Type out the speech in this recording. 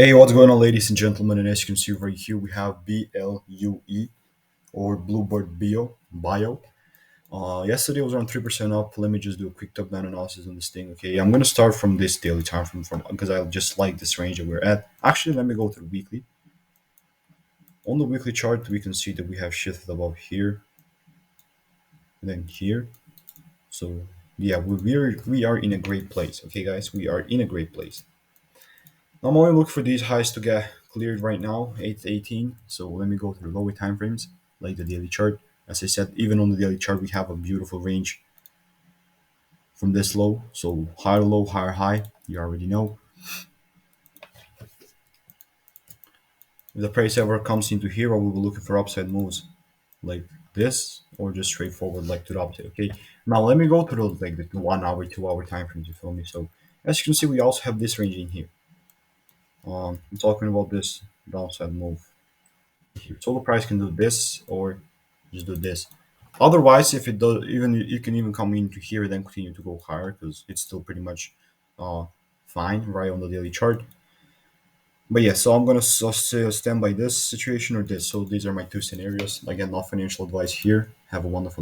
Hey, what's going on, ladies and gentlemen? And as you can see right here, we have BLUE or Bluebird Bio. Yesterday was around 3% up. Let me just do a quick top down analysis on this thing. Okay, I'm gonna start from this daily time from because I just like this range that we're at. Actually, let me go to the weekly. On the weekly chart, we can see that we have shifted above here, and then here. So yeah, we are in a great place. Okay, guys, we are in a great place. I'm only looking for these highs to get cleared right now, 818. So let me go to the lower time frames, like the daily chart. As I said, even on the daily chart, we have a beautiful range from this low. So higher low, higher high. You already know. If the price ever comes into here, we will be looking for upside moves like this, or just straightforward like to the upside. Okay. Now let me go to the like the 1 hour, 2 hour time frames. You feel me? So as you can see, we also have this range in here. I'm talking about this downside move. So the price can do this or just do this. Otherwise, if it does, even you can even come into here then continue to go higher because it's still pretty much uh, fine right on the daily chart. But yeah, so I'm gonna stand by this situation or this. So these are my two scenarios. Again, not financial advice here. Have a wonderful